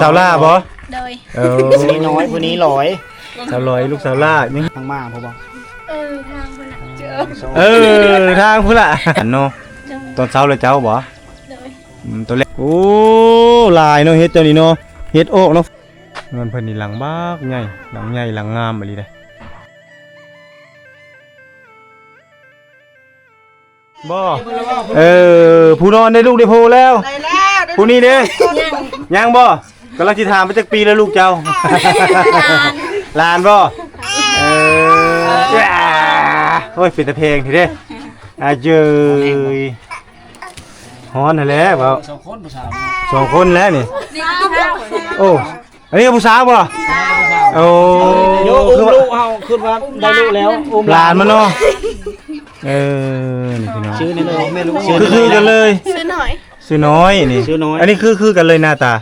สาวล่าบ่ โดย ผู้นี้น้อยผู้นี้ร้อย สาวลอยลูกสาวล่านี่ ทางมาพอบอก ทางคนละเจอ ทางพุ่นล่ะเนาะตอนเช้าเลยเจ้าบ่ โดย ตัวเล็กโอ้ลายเนาะเฮ็ดตัวนี้เนาะเฮ็ดโอกเนาะเงินเพิ่นนี่หลังบักใหญ่หลังใหญ่หลังงามอีหลีเด้บ่ผู้นอนได้ลูกได้โพแล้วผู้นี้เด้ยังบ่กำลังสิถามมาจักปีแล้วลูกเจ้าหลานบ่โอ้ยเป็นตะเพลงทีเด้เจยฮ้อนนั่นแหละเปล่าสองคนแล้วนี่โอ้อันนี้ผู้สาวบ่โอ้ โยอุ้มลูกเฮาขึ้นว่าได้ลูกแล้วอุ้ม หลานมันเนาะนี่พี่น้อง ชื่อนี่เลยไม่รู้ คือกันเลย ซื้อหน่อย ชื่อน้อยนี่ ชื่อน้อย อันนี้คือกันเลยหน้าตา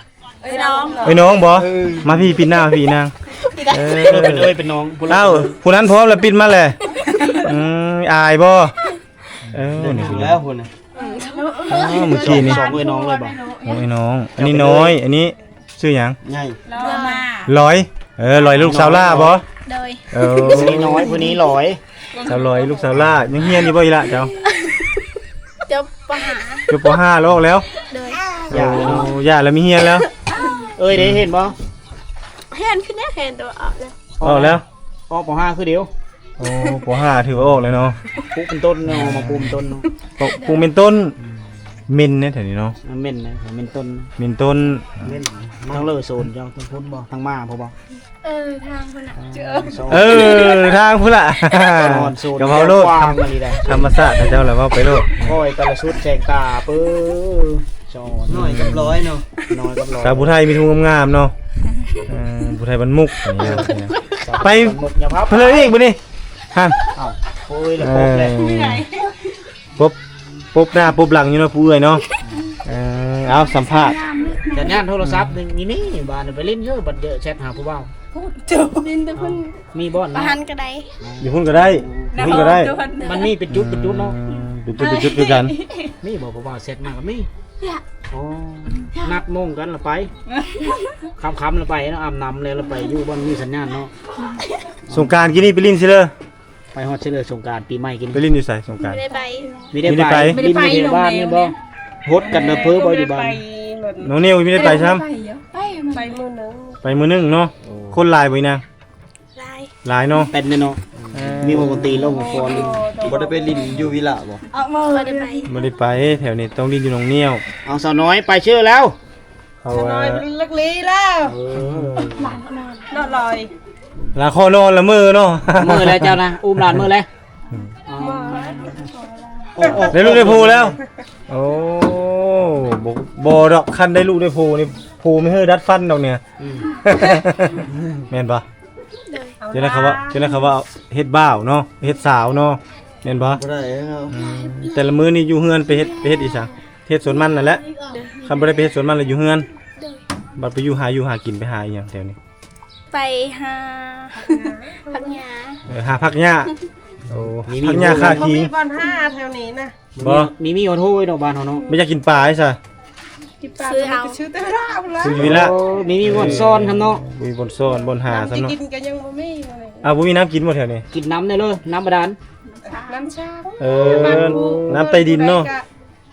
น้อง ไอ้น้องบ่มาพี่ปิดหน้าพี่นาง เป็นเอ้ยเป็นน้อง เอ้าผู้นั้นพร้อมแล้วปิดมาเลยอายบ่นี่พี่น้ แล้ อ ว ง คุณ เมื่อกี้นี่ สองเอ้ยน้องเลยบอก โอ้ยน้องอันนี้น้อยอันนี้ชื่อหยัง ใหญ่ เรือมา ลอยลอยลูกสาวล่าบ่ โดย ผู้นี้น้อยผู้นี้ร้อย สาวลอยลูกสาวล่ายังเฮียนอยู่บ่อีละเจ้า เจ้าปหา จบป .5 แล้วออกแล้ว โดย อย่า ย่าแล้วมีเฮียนแล้ว เอ้ยได้เห็นบ่ เห็นขึ้นได้เห็นตัวออกเลย ออกแล้ว ออกป .5 คือเดียว โอ้ป .5 ถือว่าออกเลยเนาะ ปุ๊เป็นต้นเนาะมาปูมต้นเนาะ ปลูกเป็นต้นมินเนี่ยแถวนี้เนาะ เม่นนะเม่นต้น มินต้น เม่นทั้งเลอโซนเจ้าทั้งพุ่นบ่ทั้งมาพอบอก ทางคนละเจอ ทางพุ่นล่ะ นอนโซน กะเพราโลด กว้างมาดีได้ ธรรมศาสตร์เจ้าแหละว่าไปโลด คอยกระสุดแสงตาปื้อจอน้อยกับร้อยเนาะน้อยกับร้อย สาวผู้ไทยมีทุ่งงามๆเนาะผู้ไทยบรรมุกอย่างเงี้ยไป หมกอย่าพับ เพลยอีกบ่นี่ฮั่น เอ้าโอ้ยแล้วปุ๊บเลย ปุ๊บหน้าปุ๊บหลังอยู่เนาะผู้เอ้ยเนาะเอาสัมภาษณ์ สัญญาณโทรศัพท์นี่นี่บ้านไปเล่นเยอะบัดเยอะแชทหาผู้บ่าว ดินแต่คน มีบ่อน ประหันก็ได้ อยู่พุ่นก็ได้อยู่พุ่นก็ได้ มันมีเป็นจุดเนาะ เป็นจุดด้วยกัน มีบ่ผู้บ่าวเสร็จมาก็มีอ๋อนัดโมงกันละไปคำละไปเนาะอาบน้ำเลยละไปอยู่บ้านมีสัญญาณเนาะ สงกรานต์กินนี่ไปลินซิเลย ไปฮอดเฉลิมสงกรานต์ปีใหม่กิน ไปลินอยู่ไสสงกรานต์ ไม่ได้ไป มีได้ไปลิ้นอยู่ที่บ้านนี่บ่ฮดกันเนอะเพ้อบ่อยู่บ้าน น้องนิวไม่ได้ไปใช่ไหม ไปมือหนึ่ง ไปมือนึงเนาะคนหลายไปนะ ลาย หลายเนาะ เป็นเนาะมีวงดนตรีลงฟอน บ่ได้ไปลินอยู่วิละบ่ ไม่ได้ไป ไม่ได้ไปแถวนี้ต้องลินอยู่น้องเนียว เอาสาวน้อยไปชื่อแล้ว เขา ลึกลีแล้ว นอนลอย ลาคอนอนละมือเนาะ มือแล้วเจ้านะอุ้มหลานมือแล้ว ได้ลูกได้ภูแล้วโอ้บ่ดอกคันได้ลูกได้ภูนี่ภูไม่เฮ้อดัดฟันดอกเนี่ยแม่นปะ โดย เจ้านะครับว่าเฮ็ดบ่าวเนาะเฮ็ดสาวเนาะแม่นปะ บ่ได้ครับ แต่ละมื้อนี่อยู่เฮือนไปเฮ็ดอีสังเฮ็ดสวนมันนั่นแหละคันบ่ได้ไปเฮ็ดสวนมันแล้วอยู่เฮือน โดย บัดไปอยู่หากินไปหาอีหยังแถวนี้ ไปหาพักยา หาผักหญ้าโอ้ผักหญ้าคา บ่ คิง มีบอลห้าแถวนี้นะ บ่ มีโอโทไว้ดอกบานเฮาเนาะ ไม่อยากกินปลาไอ้ซะ กินปลาจะชื่อแต่ราบแล้ว ซื้ออยู่ละ มีวอนซ่อนทำเนาะ มีบนโซนบนหาซะ ที่ เนาะ กินกันยังบ่มีอะไร บ่มีน้ำกินบ่แถวนี้ กินน้ำได้เลยน้ำบาดาล น้ำชา น้ำใต้ดินเนาะ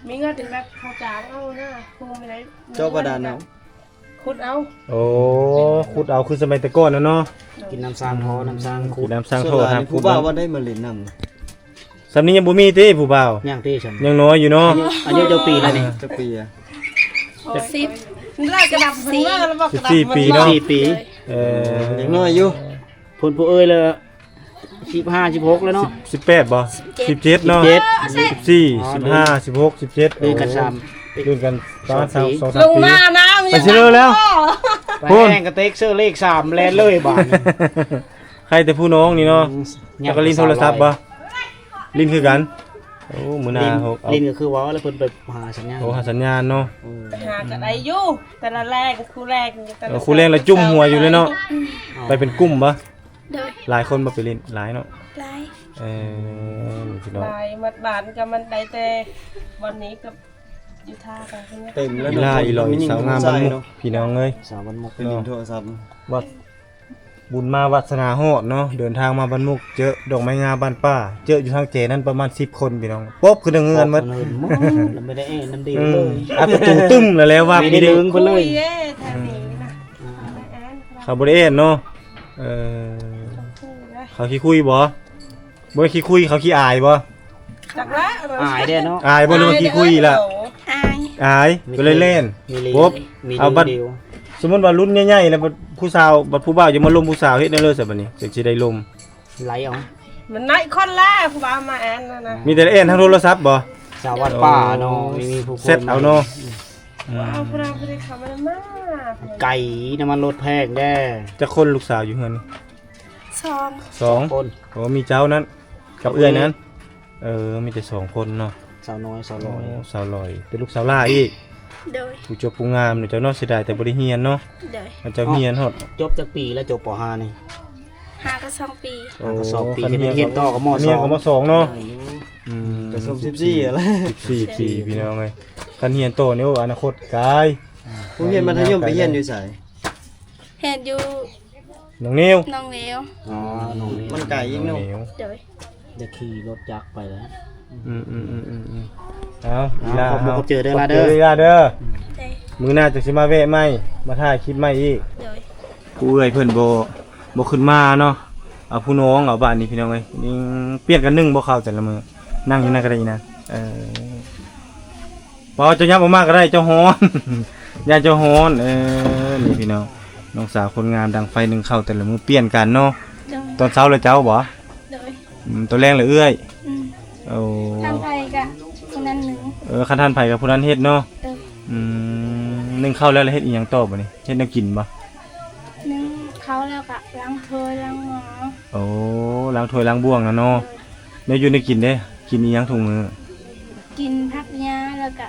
มีเงินถึงแบบข้าวจางเอานะคูมีอะไร เจ้าบาดาลเนาะ ขุดเอา โอ้ขุดเอาคือสมัยแต่ก่อนแล้วเนาะ กินน้ำสร้างทอน้ำสร้าง ขุ ขุ ด ด น้ำสร้าง ส่ โท วน ษ หลา ครั น บ ผู้บ่าวว่าได้มาเล่นน้ำ สำนี้ยังบ่มีติผู้บ่าว ย่างเต้ฉัน ยังน้อยอยู่เนาะ อายุเจ้าปีแล้วนี่ จักปีอะ 10ได้กระดับหัวแล้วบอกกระดับ 14ปีเนาะ 4 ปี ยังน้อยอยู่ พุ่นผู้เอ้ยเลย15 16แล้วเนาะ 18บ่17เนาะ14 15 16 17 เอ้ยกันซ้ำ เดือนกันประมาณ2-3 ลง ปี มาน้ำ ไปเชื่อแล้ว ไปแห้งกระเต็กเสื้อเลข3แลนเลยบาด ใครแต่ผู้น้องนี่เนาะอยากก็ลิ้นโทรศัพท์บ่ลิ้นคือกันโอ้มื้อหน้าเขาเอา ลิ้นก็คือว่าแล้วเพิ่นไปหาสัญญาณ โอ้หาสัญญาณเนาะ หากันอายุแต่ละแรกคู่แรก ครูแรงละจุ่มหัวอยู่เลยเนาะไปเป็นกลุ่มบ่ โดย หลายคนบ่ไปเล่นหลายเนาะ ลาย นี่พี่น้อง ลายมัดบานกับมันได้แต่วันนี้กับ อยู่ท่าไปเพิ่นว่า เต็มแล้ว อีลาอีลอยสาวงามบ้านมุกพี่น้องเอ้ย สาววันมุก ไปลินโทรศัพท์ วัดบุญมาวัสนาฮอดเนาะเดินทางมาบ้านมุกเจอดอกไม้งามบ้านป้าเจออยู่ทางเจนั้นประมาณ10คนพี่น้องป๊บคือเงินหมด แล้วไม่ได้น้ำดีเลย อัดประตูตึ้มแล้วว่า มี พี่ ดึ เด้ งไปเลย คุเด้แถวนี้นะแอน เขาบ่ได้เอ็นเนาะเออ คุยนะ เขาขี้คุยบ่บ่ขี้คุยเขาขี้อายบ่ จักละ อายได้เนาะ อายบ่รู้ว่าขี้คุยล่ะ อาย อายก็เลยเล่น มีลี ปุ๊บ มี เอาบัตร เดียว สมมุติว่ารุ่นใหญ่ๆแล้วบัดผู้สาวบัดผู้บ่าวจะมาลมผู้สาวเฮ็ดได้เลยซะบัดนี้จังสิได้ลม ไหลเอา มันน้อยคนละผู้บ่าวมาแอนนั่นนะ มีแต่เอ็นทางโทรศัพท์บ่ สาววัดป่าเนาะมีผู้คน เซ็ตเอาเนาะ เอาพลังพลังเขามามา ไก่น้ำมันรถแพงแด้ จะคนลูกสาวอยู่เฮือน ซอง สอง คน โอ้มีเจ้านั้นกับเอื้อยนั้นมีแต่2คนเนาะ สาวน้อยสาว โอ้ ลอย สาวลอยเป็นลูกสาวล่าอีก โดย ผู้จบผู้งามเนี่ยเจ้าเนาะเสียดายแต่บ่ได้เรียนเนาะ โดย มันเจ้าเรียนฮอด จบจากปีแล้วจบป .5 นี่ หาก็2 ปี โอ้ ก็สองปี คัน เรียนต่อกับม เรียน สอง กับมสองเนาะอืม กระสม14อะไร 14พี่น้องเอ้ยคันเรียนโตนี่โอ้อนาคตไกล ผู้เรียนมัธยมไปเรียนอยู่ไส เห็นอยู่ น้องนิว น้องเหลว อ๋อน้องนี่ มันไกลยิ่ง น้ เนาะ องนิว โดย จะขี่รถจักรไปแล้ว เอา ขอบคุณครับเจอเด้อ ขบ ลา คุณ เด้อ ลาเด้อ โดย มื้อหน้าจะสิมาแวะใหม่มาถ่ายคลิปใหม่อีก โดย ผู้เอ้ยเพิ่นบ่ขึ้นมาเนาะเอาผู้น้องเอาบ้านนี้พี่น้องเอ้ยนี่เปลี่ยนกันนึ่งบ่เข้าแต่ละมื้อนั่งอยู่นั่นก็ได้นะพอจะยับออกมาก็ได้เจ้าฮ้อน ย่าเจ้าฮ้อนนี่พี่น้องน้องสาวคนงามดังไฟหนึ่งเข้าแต่ละมื้อเปลี่ยนกันเนาะ โดย ตอนเช้าเลยเจ้าบ่ โดย ตัวแรงเลยเอื้อย อืม โอ้ ทำไผกะคนนั้นหนึ่ง คันท่านไผกับผู้นั้นเฮ็ดเนาะ โดย นึ่งเข้าแล้วเฮ็ดอีหยังต่อบ่นี่เฮ็ดแนวกินบ่ นึงเขาแล้วกะล้างถ้วยล้างหม้อ โอ้ล้างถ้วยล้างบ่วงนะเนาะแม่อยู่ในกินเด้กินอีหยังถุงมือ กินผักหญ้าแล้วกะ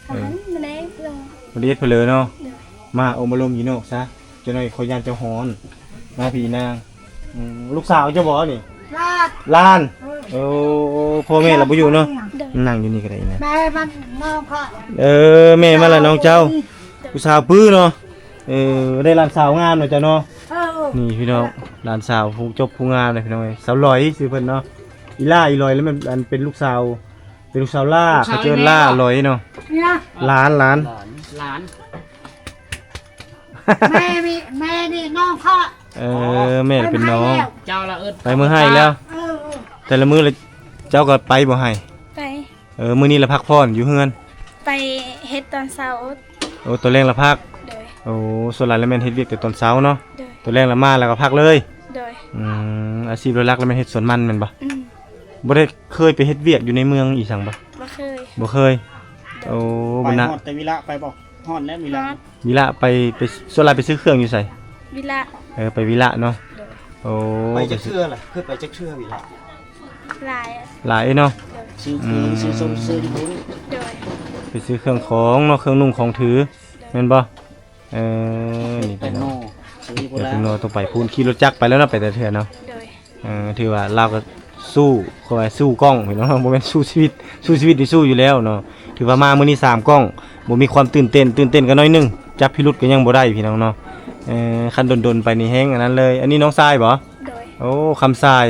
ทำมันไม่ได้เรื่อง บ่ได้เฮ็ดเพนเลยเนาะ โดย มาเอามาลมอยู่นอกซะเจ้าน้อยขอยานเจ้าฮ้อนมาพี่นางลูกสาวเจ้าบ่นี่ ลาด ล้านโอ้พ่อแม่เราบ่อยู่เนาะ โดย นั่งอยู่นี่ก็ได้นะ แม่มันน้องพ่อ แม่มาละน้องเจ้าผู้สาวปื้อเนาะได้หลานสาวงามเนาะเจ้าเนาะ นี่พี่น้องหลานสาวผู้จบผู้งามเลยพี่น้องเอ้ยสาวลอยชื่อเพิ่นเนาะอีล่าอีลอยแล้วมันอันเป็นลูกสาวล่าเขาเจอล่าลอยเนาะ เนี่ย หลาน หลาน แม่นี่น้องพ่อ แม่เป็นน้อง เจ้าละเอิด ไปมื้อให้แล้ว แต่ละมื้อเลยเจ้าก็ไปบ่ให้ ไป มื้อนี้ละพักผ่อนอยู่เฮือน ไปเฮ็ดตอนเช้า โอ้ตัวแรงละพัก โดย โอ้ส่วนหลายแล้วแม่นเฮ็ดเวียกแต่ตอนเช้าเนาะ โดย ตัวแรงละมาแล้วก็พักเลย โดย อาชีพหลักแล้วแม่นเฮ็ดสวนมันแม่นบ่ อืม บ่ได้เคยไปเฮ็ดเวียกอยู่ในเมืองอีสังบ่ บ่เคย บ่เคยโอ้ ไป บ่น่ะ ฮอดแต่วิระไปบอกฮอดแล้ววิ ฮ ระ อด วิละไปส่วนหลายไปซื้อเครื่องอยู่ไส วิละ ไปวิละเนาะ โดย โอ้ ไปจักเทื่อล่ะคือไปจักเทื่อวิละ ลายอะ หลายเนาะ ซื้อคือซื้อส้มซื้อดิบุญ โดย ไปซื้อเครื่องของเนาะเครื่องนุ่งของถือแม่นบ่นี่ เป็ เป็น น โน เนาะ ซื้อดิบุญ เดี๋ยว แล้ เป็นโน ว ต้องไปพูนขี่รถจักรไปแล้วเนาะไปแต่เทื่อเนาะ โดย ถือว่าเราก็สู้เขาว่าสู้กล้องพี่น้องบ่แม่นสู้ชีวิตนี่สู้อยู่แล้วเนาะถือว่ามามื้อนี้3กล้องบ่มีความตื่นเต้นกันน้อยหนึงจับพิรุธก็ยังบ่ได้พี่น้องเนาะคันดนๆไปนี่แฮงอันนั้นเลย อันนี้น้องทรายบ่ โดย โอ้คำทราย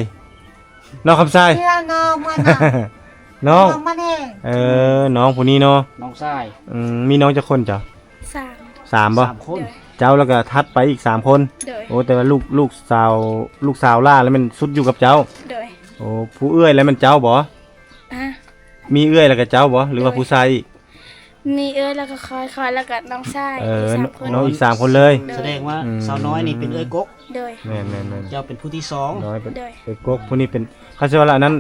น้องคำทราย เพื่อนน้องมัน น้อง มันเอง น้องผู้นี้เนาะ น้องชาย มีน้องจะคนจ้ะ 3 3บ่ 3คน เจ้าแล้วก็ทัดไปอีก3คน โดย โอ้แต่ว่าลูกสาวล่าแล้วมันสุดอยู่กับเจ้า โดย โอ้ผู้เอื้อยแล้วมันเจ้าบ่ อ่ะ มีเอื้อยแล้วก็เจ้าบ่หรือว่าผู้ชายอีก มีแล้วก็คอยแล้วก็น้องชายอีก3คน น้องอีก3คนเลย แสดงว่าสาวน้อยนี่เป็นเอ้ยกก โดย แม่น เจ้าเป็นผู้ที่สอง ๆน้อยเป็น โดย เป็นกกผู้นี้เป็นเขาสิว่าละอันนั้น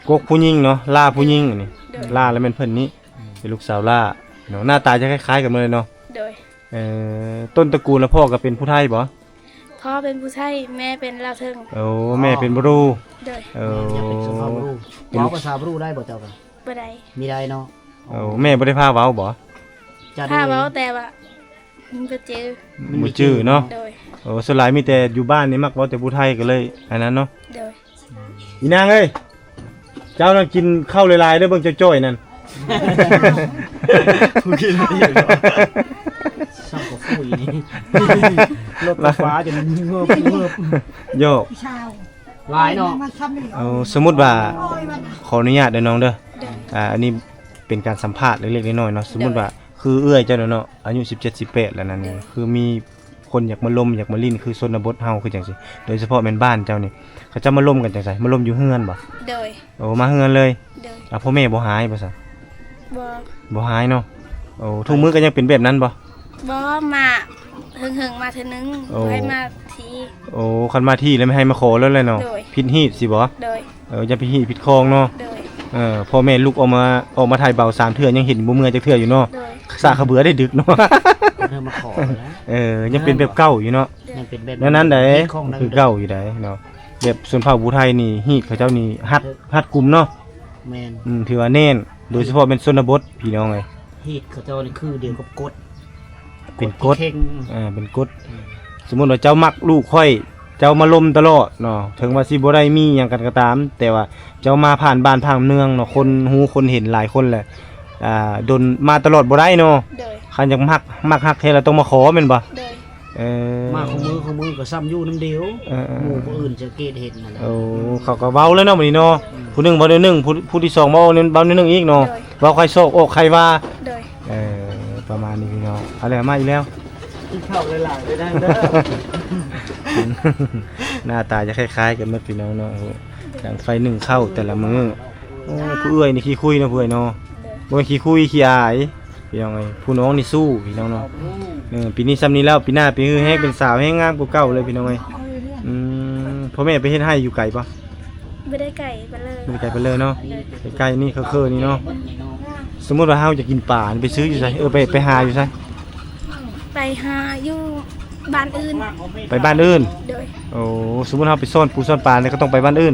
กกผู้หญิงเนาะล่าผู้หญิงอันนี้ล่าแล้วแม่นเพิ่นนี้เป็นลูกสาวล่าเนาะหน้าตาจะคล้ายๆกันเลยเนาะ โดย ต้นตระกูลแล้วพ่อก็เป็นผู้ไทยบ่ พ่อเป็นผู้ไทยแม่เป็นลาวเทิง โอ้แม่เป็นบรู โดย ยังเป็นสุภาพบุรุษเว้าภาษาบรูได้บ่เจ้ากัน บ่ได้ มีได้เนาะ แม่บ่ได้พาเว้าบ่ จะ ถ้า ได้ เว้าแต่ว่าบ่เจอ บ่จื้อเนาะ โดย ส่วนหลายมีแต่อยู่บ้านนี่มักเว้าแต่ผู้ไทยก็เลยอันนั้นเนาะ โดย อีนางเอ้ยเจ้านั่นกินข้าวหลายๆเด้อเบิ่งเจ้าจ้อยนั่น ผู้กินดี ช่างกับฟุยนี่รถไฟฟ้าจนเงิบเงิบ โยก พี่ชาว ลายเนาะ มาทำนี่ เอาสมมุติว่า โอ้ยมัน ขออนุญาตเด้อน้องเด้ออันนี้เป็นการสัมภาษณ์เล็กๆน้อยๆเนาะสมมุติว่าคือเอื้อยเจ้าเนาะอายุ17 18แล้วนั่นนี่คือมีคนอยากมาลมอยากมาลิ้นคือชนบทเฮาคือจังซี่โดยเฉพาะแม่นบ้านเจ้านี่เขาจะมาลมกันจังไสมาลมอยู่เฮือนบ่ โดย โอ้มาเฮือนเลย โดย พ่อแม่บ่หายบ่ซะ บ่ บ่หายเนาะโอ้ทุกมื้อก็ยังเป็นแบบนั้นบ่ บ่มาหึงๆมาเทื่อนึง โอ้ บ่ให้มาที โอ้คันมาที่แล้วไม่ให้มาขอแล้วเลยเนาะ โดย ผิดฮีดสิบ่ โดย อย่าไปฮีดผิดคองเนาะ โดย พ่อแม่ลูกออกมาถ่ายเบา3เทื่อยังเห็นบ่เมื่อจักเทื่ออยู่เนาะ โดย สากขะเบือได้ดึกเนาะ เธอมาขอแล้ว ยังเป็นแบบเก่าอยู่เนาะ ยังเป็นแบบ ดังนั้นได้ ของดัง คือเก่าอยู่ได้เนาะแบบส่วนเผ่าผู้ไทยนี่ฮีดเขาเจ้านี่ฮัดกลุ่มเนาะ แมน ถือว่าแน่นโดยเฉพาะเป็นชนบทพี่น้องเอ้ย ฮีดเขาเจ้านี่คือเดียวกับกด เป็นกฎ เข่ง เป็นกฎสมมุติว่าเจ้ามักลูกค่อย เจ้ามาลมตลอดเนาะถึงว่าสิบ่ได้มีหยังกันก็ตาม แต่ว่าเจ้ามาผ่านบ้านผ่านเมืองเนาะคนฮู้คนเห็นหลายคนแหละดนมาตลอดบ่ได้เนาะ โดย คันอยากมักฮักแท้แล้วต้องมาขอแม่นบ่ โดย มาของมือก็ซ้ำอยู่น้ำเดียว เออ หมู่ผู้อื่นจะเกตเห็นนั่นแหละ โอ้เขาก็เว้าแล้วเนาะมื้อนี้เนาะผู้หนึงเว้าเดี๋ยวหนึงผู้ที่สองเว้าเดี๋ยวหนึงอีกเนาะเว้าใครโซกอกใครว่า โดย ประมาณนี้พี่น้องเอาแล้วมาอีกแล้ว เข้าหลายๆไปได้เด้อ หน้าตาจะคล้ายๆกันหมดพี่น้องเนาะดังไฟหนึ่งเข้าแต่ละมื้อโอ้ผู้เอื้อยนี่ขี้คุยเนาะผู้เอื้อยเนาะบ่แม่นขี้คุยขี้อายพี่น้องเอ้ยผู้น้องนี่สู้พี่น้องเนาะปีนี้ซ้ำนี้แล้วปีหน้าปีฮือแฮกเป็นสาวแฮงงามกว่าเก่าเลยพี่น้องเอ้ยพ่อแม่ไปเฮ็ดให้อยู่ไกลปะ บ่ได้ไก่ไปเลย ไม่ไกลไปเลยเนาะไกลๆนี่คือๆนี่เนาะสมมุติว่าเฮาจะกินปลานี่ไปซื้ออยู่ไสไปหาอยู่ไส ไปหาอยู่บ้านอื่น ไปบ้านอื่น โดย โอ้สมมุติเฮาไปซ่อนปูซ่อนปลาเนี่ยก็ต้องไปบ้านอื่น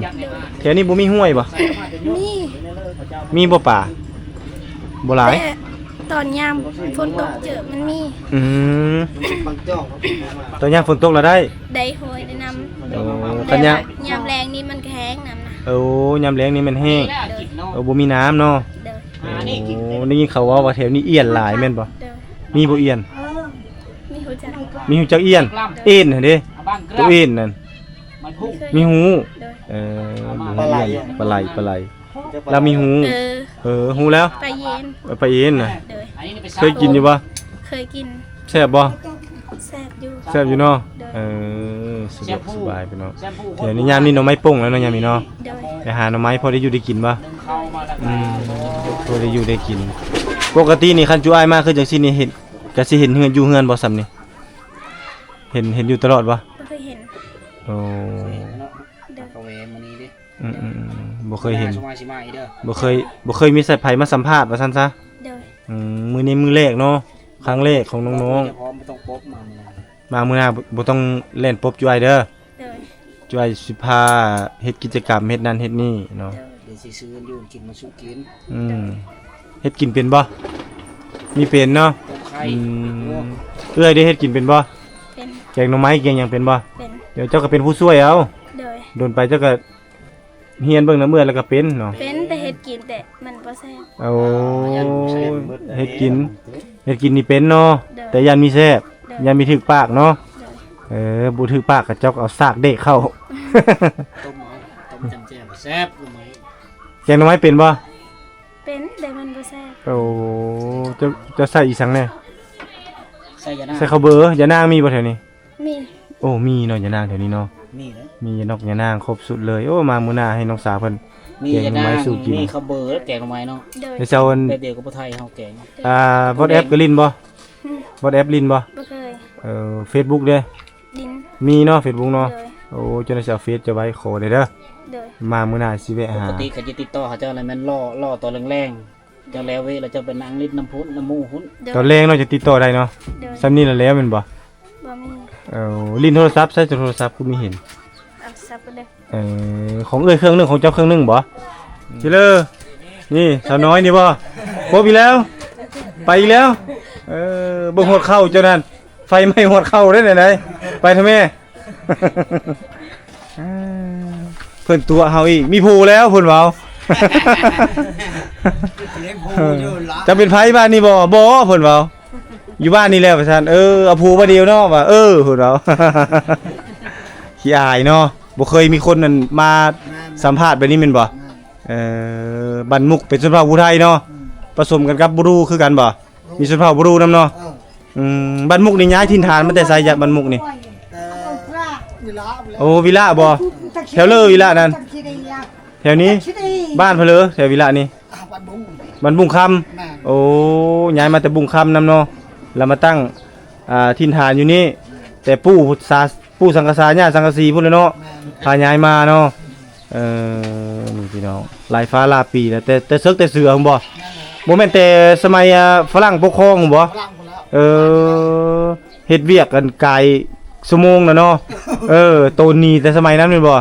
แถวนี้บ่มีห้วยบ่ นี่ มีบ่ป่าบ่หลาย แต่ตอนยามฝนตกเจอมันมี อืม บางจ้อง ตอนยามฝนตกแล้วได้ ได้หอยได้น้ำ โอ้ แต่ คันยาม ยามแรงนี่มันแข็งน้ำนะ โอ้ยามแล้งนี่มันแห้งบ่มีน้ำเนาะ เด้อ โอ้ได้ยินเขาว่าแถวนี้เอี้ยนหลายแม่นบ่ เด้อ มีบ่เอี้ยน มีหัวใจ มีหูจักเอี้ยนเอ็นหั่นเด้ตัวเอ็นนั่น มันพุ่ง มีหู เด้อ ปลาไหลแล้วมีหู หูแล้ว ปลาเย็น ไปเอ็นน่ะ เด้อ เคยกินอยู่บ่ เคยกิน แซ่บบ่ แซ่บอยู่ แซ่บอยู่เนาะสะดวกสบายพี่น้องเดี๋ยวนี้ยามนี้หน่อไม้ป่งแล้วเนาะยามนี้เนาะ เด้อ ไปหาหน่อไม้พอได้อยู่ได้กินบ่ เข้ามาแล้ว พอได้อยู่ได้กิน ปกตินี่คันจูอ้ายมาคือจังซี่นี่เห็นก็สิเห็นเฮือนอยู่เฮือนบ่ซ้ำนี่เห็นอยู่ตลอดบ่ บ่เคยเห็น โอ้ เด้อ กระเวนมานี้ดิ บ่เคยเห็น สมาชิมาอีเด้อ บ่เคยมีสายไผมาสัมภาษณ์ว่าซั่นซะ เด้อ มื้อนี้มื้อแรกเนาะครั้งแรกของน้อง พร้อมไม่ต้องปบมาเลย ๆมามื้อหน้าบ่ต้องเล่นปบจูอ้ายเด้อ เด้อ จูอ้ายสิพาเฮ็ดกิจกรรมเฮ็ดนั่นเฮ็ดนี่เนาะ เด้อ เดี๋ยวสิซื้ออยู่กินมาสุกิน เฮ็ดกินเป็นบ่มีเป็นเนาะ ต้มไข่ เอื้อยได้เฮ็ดกินเป็นบ่ เป็น แกงหน่อไม้แกงหยังเป็นบ่ เป็น เดี๋ยวเจ้าก็เป็นผู้ช่วยเอา เด้อ โดนไปเจ้าก็เฮียนเบิ่งน้ำเมื่อแล้วก็เป็นเนาะ เป็นแต่เฮ็ดกินแต่มันบ่แซ่บ เอาเฮ็ดกินนี่เป็นเนาะ เด้อ แต่ยันมีแซ่บ เด้อ ยันมีถึกปากเนาะ เด้อ บ่ถึกปากก็เจ้าก็เอาซากเด็กเข้า ต้มจำแจ่มแซ่บรู้ไหม แกงหน่อไม้เป็นบ่ เป็นแต่มันบ่แซ่บ โอ้เจ้าใส่อีสังแน่ ใส่ยาหน้า ใส่ข้าวเบอร์ยานางมีบ่แถวนี้ มี โอ้มีเนาะยานางแถวนี้เนาะ มีเลย มีนกยานางครบสุดเลยโอ้มามื้อหน้าให้น้องสาวเพิ่น มี แกง ยา หน่อ หน้า ไม้สู่กิน มีข้าวเบอร์แกงหน่อไม้เนาะ เด้อ เดี๋ยวเจ้าอัน แบบเดียวกับไทยเฮาแกง WhatsApp ก็ลิ้นบ่ WhatsApp ลิ้นบ่ บ่เคย Facebook เด้อ ดิน มีเนาะ Facebook เนาะ เด้อ โอ้เจ้าหน้าที่เอาเฟซจะไว้ขอได้เด้อ เด้อ มามื้อหน้าสิแวะ ป หาก ติเขาจะติดต่อเขาเจ้าอะไรแม่นล่อตัวแรงๆจังแล้วเว้ยเราจะเป็นนางลิ้นน้ำพุน้ำมูหุ่น เด้อ ตอนแรกเนาะจะติดต่อได้เนาะ เด้อ ซ้ำนี้แล้วแม่นบ่ บ่มี ลิ้นโทรศัพท์ใช้โทรศัพท์คือมีเห็น เอาซับไปเด้อ ของเครื่องหนึงของเจ้าเครื่องหนึงบ่จิเลอนี่สาวน้อยนี่บ่ครบอีกแล้ว ไปอีกแล้วบ่หดเข้าเจ้านั่นไฟไหม้หดเข้าได้ไหนๆไปเถอะแม่ เพิ่นตัวเฮาอีกมีผู้แล้วเพิ่นเว้า จะเป็นไผบ้านนี่บ่เพิ่นเว้าอยู่บ้านนี่แหละว่าซั่นเอาผู้มาเดียวเนาะว่าเพิ่นเว้า ขี้อายเนาะบ่เคยมีคนนั่นมาสัมภาษณ์แบบนี้แม่นบ่บ้านมุกเป็นชนเผ่าผู้ไทยเนาะผสมกันกับบรูคือกันบ่มีชนเผ่าบรูนำเนาะบ้านมุกนี่ย้ายถิ่นฐานมาแต่ไสจากบ้านมุกนี่ เวลา โอ้วิละบ่แถวเลอวิละนั่นแถวนี้บ้านเพนเลอแถววิละนี่ วันบุ้ง บ้านบุงคำโอ้ย้ายมาแต่บุงคำนำเนาะแล้วมาตั้งถิ่นฐานอยู่นี่แต่ปู่สังกษาญาสังกสีพุ่นแล้วเนาะพาย้ายมาเนาะนี่พี่น้องลายฟ้าลาปีแล้วแต่เสือกแต่เสือบ่แม่นแต่สมัยฝรั่งปกครองบ่เฮ็ดเวียกกันไกลชั่วโมงน่ะเนาะโตนีแต่สมัยนั้นแม่นบ่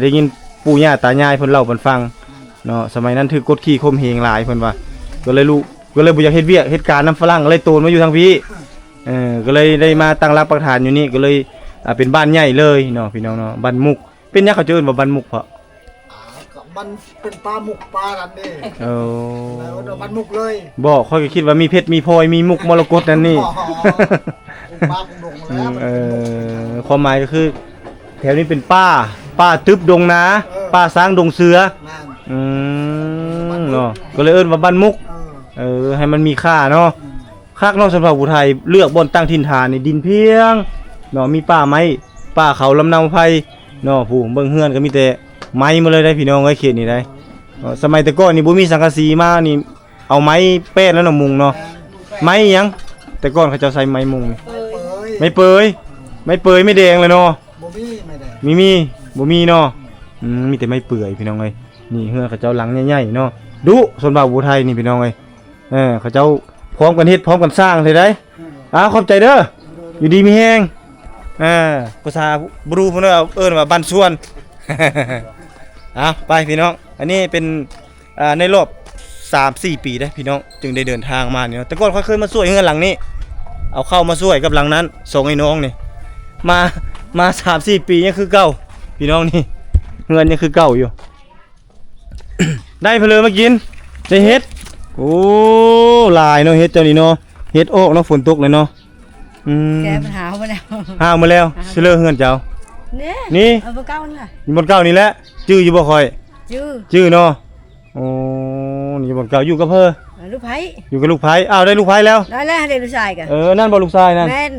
ได้ยินปู่ย่าตายายเพิ่นเล่าเพิ่นฟังเนาะสมัยนั้นถือกดขี่ข่มเหงหลายเพิ่นว่าก็เลยบ่อยากเฮ็ดเวียกเฮ็ดการนำฝรั่งก็เลยโตนมาอยู่ทางพี่ก็เลยได้มาตั้งรากปักฐานอยู่นี่ก็เลยเป็นบ้านใหญ่เลยเนาะพี่น้องเนาะบ้านมุกเป็นหยังเขาเอิ้นว่าบ้านมุกเพราะมันเป็นปลาหมุกปลานั่นนี่แล้วมันมุกเลย บ่ค่อยก็คิดว่ามีเพชรมีพลอยมีมุกมรกตนั่นนี่ ปลาคงดงแล้วความหมายก็คือแถวนี้เป็นป้าตึบดงนาป้าสร้างดงเสือเนาะก็เลยเอิ้นว่าบ้านมุกให้มันมีค่าเนาะคักเนาะสำหรับผู้ไทยเลือกบ่อนตั้งถิ่นฐานนี่ดินเพียงเนาะมีป่าไม้ป่าเขาลำเนาไผเนาะผู้เบิ่งเฮือนก็มีแต่ไม้มาเลยได้พี่น้องเอ้ยเขตนี่ได้สมัยแต่ก่อนนี่บ่มีสังกะสีมานี่เอาไม้แป้นแล้วเนาะมุงเนาะไม้หยังแต่ก่อนเขาจะใส่ไม้มุงไม่เปยไม่แดงเลยเนาะบ่มีไม่ได้บ่มีเนาะมีแต่ไม้เปื่อยพี่น้องเอ้ยนี่เฮือนเขาเจ้าหลังใหญ่ๆเนาะดุส่วนบ่าวผู้ไทยนี่พี่น้องเอ้ยเขาเจ้าพร้อมกันเฮ็ดพร้อมกันสร้างเลยได้ขอบใจเด้ออยู่ดีมีแฮงภาษาบรูเพิ่นเอิ้นว่าบ้านสวน ไปพี่น้องอันนี้เป็นในรอบ 3-4 ปีได้พี่น้องจึงได้เดินทางมานี่เนาะแต่ก่อนค่อยเคยมาช่วยเฮือนหลังนี้เอาเข้ามาช่วยกับหลังนั้นส่งให้น้องนี่มา 3-4 ปียังคือเก่าพี่น้องนี่เฮือนยังคือเก่าอยู่ ได้เพลอมากินได้เฮ็ดโอ้ลายเนาะเฮ็ดเจ้านี่เนาะเฮ็ดออกเนาะฝนตกเลยเนาะแกมันหาวมาแล้วมาแล้วสิเลอเฮือนเจ้านี่บนเก้านี่ล่ะบนเก้านี่แหละชื่ออยู่บ่ค่อยชื่อเนาะโอ้นี่บนเก้าอยู่กับเพิ่นลูกไผอยู่กับลูกไผได้ลูกไผแล้วได้ลูกชายกันนั่นบ่ลูกชายนั่นแม่น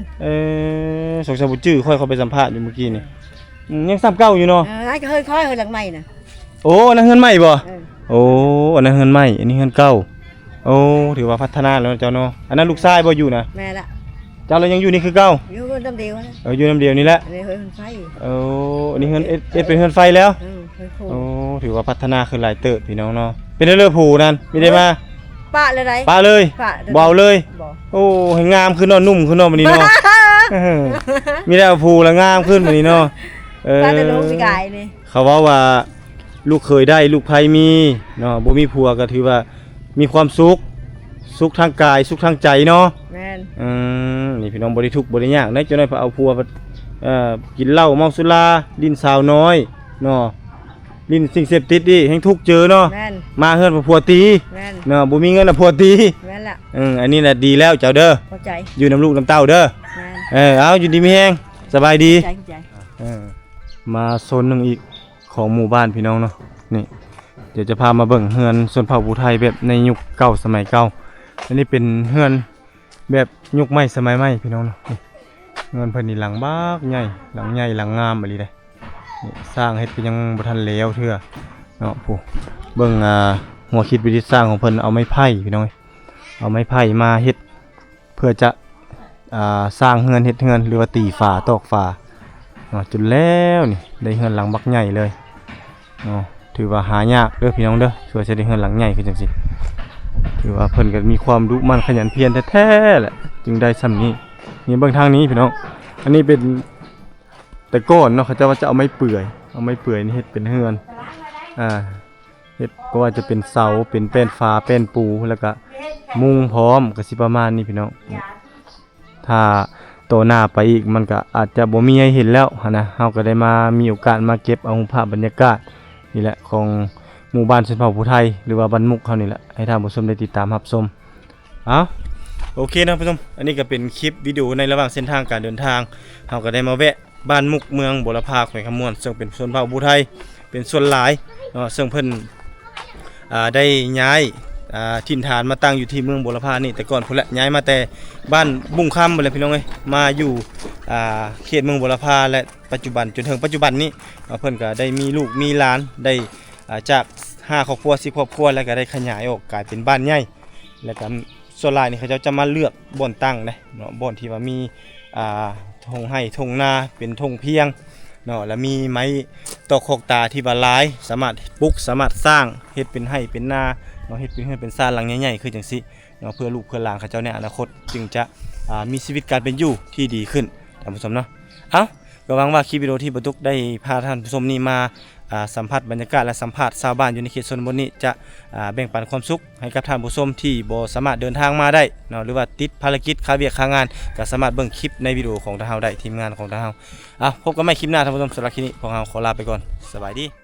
สงสัยบ่ชื่อค่อยเข้าไปสัมภาษณ์อยู่เมื่อกี้นี่ยังซ้ำเก่าอยู่เนาะนั่นก็ค่อยหลังใหม่น่ะโอ้อันนั้นเฮือนใหม่บ่โอ้อันนั้นเฮือนใหม่อันนี้เฮือนเก่าโอ้ถือว่าพัฒนาแล้วเจ้าเนาะอันนั้นลูกชายบ่อยู่นะแม่ละเจ้าเรายังอยู่นี่คือเก่าอยู่น้ำเดียวนะอยู่น้ำเดียวนี่แหละเฮือนไฟอันนี้เฮือนเป็นเฮือนไฟแล้วโอ้ถือว่าพัฒนาขึ้นหลายเติบพี่น้องเนาะเป็นเรื่องผูนั่นมีได้มาปะเลยปะเลยเบาเลยโอ้ให้งามขึ้นเนาะนุ่มขึ้นเนาะมื้อนี้เนาะมีได้ผูแล้วงามขึ้นมื้อนี้เนาะปะแต่ลูกสิกายนี่เขาว่าลูกเคยได้ลูกไผมีเนาะบ่มีผัวก็ถือว่ามีความสุขทางกายสุขทางใจเนาะแม่นนี่พี่น้องบ่ได้ทุกข์บ่ได้ยากนะจนได้เอาผัวกินเหล้าเมาสุราลิ้นสาวน้อยเนาะลิ้นสิ่งเสพติดดิแห่งทุกข์เจอเนาะมาเฮือนผัวตีเนาะบ่มีเงินน่ะผัวตีแม่นล่ะอันนี้น่ะดีแล้วเจ้าเด้อเข้าใจอยู่น้ำลูกน้ำเต้าเด้อเอาอยู่ดีมีแฮงสบายดีมาโซนนึงอีกของหมู่บ้านพี่น้องเนาะนี่เดี๋ยวจะพามาเบิ่งเฮือนชนเผ่าผู้ไทยแบบในยุคเก่าสมัยเก่าอันนี้เป็นเฮือนแบบยุคใหม่สมัยใหม่พี่น้องเนาะเฮือนเพิ่นนี่หลังบักใหญ่หลังงามอีหลีเด้นี่สร้างเฮ็ดก็ยังบ่ทันแล้วเทื่อเนาะผู้เบิ่งหัวคิดวิธีสร้างของเพิ่นเอาไม้ไผ่พี่น้องเอาไม้ไผ่มาเฮ็ดเพื่อจะสร้างเฮือนเฮ็ดเฮือนหรือว่าตีฝาตอกฝาเนาะจนแล้วนี่ได้เฮือนหลังบักใหญ่เลยเนาะถือว่าหายากเด้อพี่น้องเด้อช่วยจะได้เฮือนหลังใหญ่คือจังซี่ถือว่าเพิ่นก็มีความดุมั่นขยันเพียรแท้ๆแหละจึงได้ส่ำนี้นี่เบิ่งทางนี้พี่น้องอันนี้เป็นแต่ก่อนเนาะเขาจะว่าจะเอาไม้เปื่อยนี่เฮ็ดเป็นเฮือนเฮ็ดก็ว่าจะเป็นเสาเป็นแป้นฟ้าแป้นปูแล้วก็มุงพร้อมก็สิประมาณนี้พี่น้องถ้าโตหน้าไปอีกมันก็อาจจะบ่มีให้เห็นแล้วนะเฮาก็ได้มามีโอกาสมาเก็บเอาภาพบรรยากาศนี่แหละของ หมู่บ้านชนเผ่าผู้ไทยหรือว่าบ้านมุกเขานี่แหละให้ท่านผู้ชมได้ติดตามรับชมเอาโอเคนะผู้ชมอันนี้ก็เป็นคลิปวิดีโอในระหว่างเส้นทางการเดินทางเราก็ได้มาแวะบ้านมุกเมืองบุรพาแขวงคำม่วนซึ่งเป็นชนเผ่าผู้ไทยเป็นส่วนหลายเนาะซึ่งเพิ่นได้ย้ายถิ่นฐานมาตั้งอยู่ที่เมืองบุรพานี่แต่ก่อนพุ่นละย้ายมาแต่บ้านบุ้งคำบ่เลยพี่น้องเอ้ยมาอยู่เขตเมืองบุรพาและปัจจุบันจนถึงปัจจุบันนี้เพิ่นก็ได้มีลูกมีหลานได้จาก5ครอบครัว10ครอบครัวแล้วก็ได้ขยายออกกลายเป็นบ้านใหญ่แล้วก็ส่วนหลายนี่เขาจะมาเลือกบ่อนตั้งเนาะบ่อนที่ว่ามีทงให้ทงนาเป็นทงเพียงเนาะแล้วมีไม้ตอกคอกตาที่ว่าหลายสามารถปลูกสามารถสร้างเฮ็ดเป็นให้เป็นนาเนาะเฮ็ดเป็นให้เป็นซ่านหลังใหญ่ๆคือจังซี่เนาะเพื่อลูกเพื่อหลานเขาเจ้าในอนาคตจึงจะมีชีวิตการเป็นอยู่ที่ดีขึ้นท่านผู้ชมเนาะเอ้าก็หวังว่าคลิปวิดีโอที่บรรทุกได้พาท่านผู้ชมนี่มาสัมผัสบรรยากาศและสัมผัสชาวบ้านอยู่ในเขตชนบทนี้จะแบ่งปันความสุขให้กับท่านผู้ชมที่บ่สามารถเดินทางมาได้เนาะหรือว่าติดภารกิจค่าเวียกค่างานก็สามารถเบิ่งคลิปในวิดีโอของทางเราได้ทีมงานของทางเราพบกันใหม่คลิปหน้าท่านผู้ชมสำหรับคลิปนี้พวกเราขอลาไปก่อนสบายดี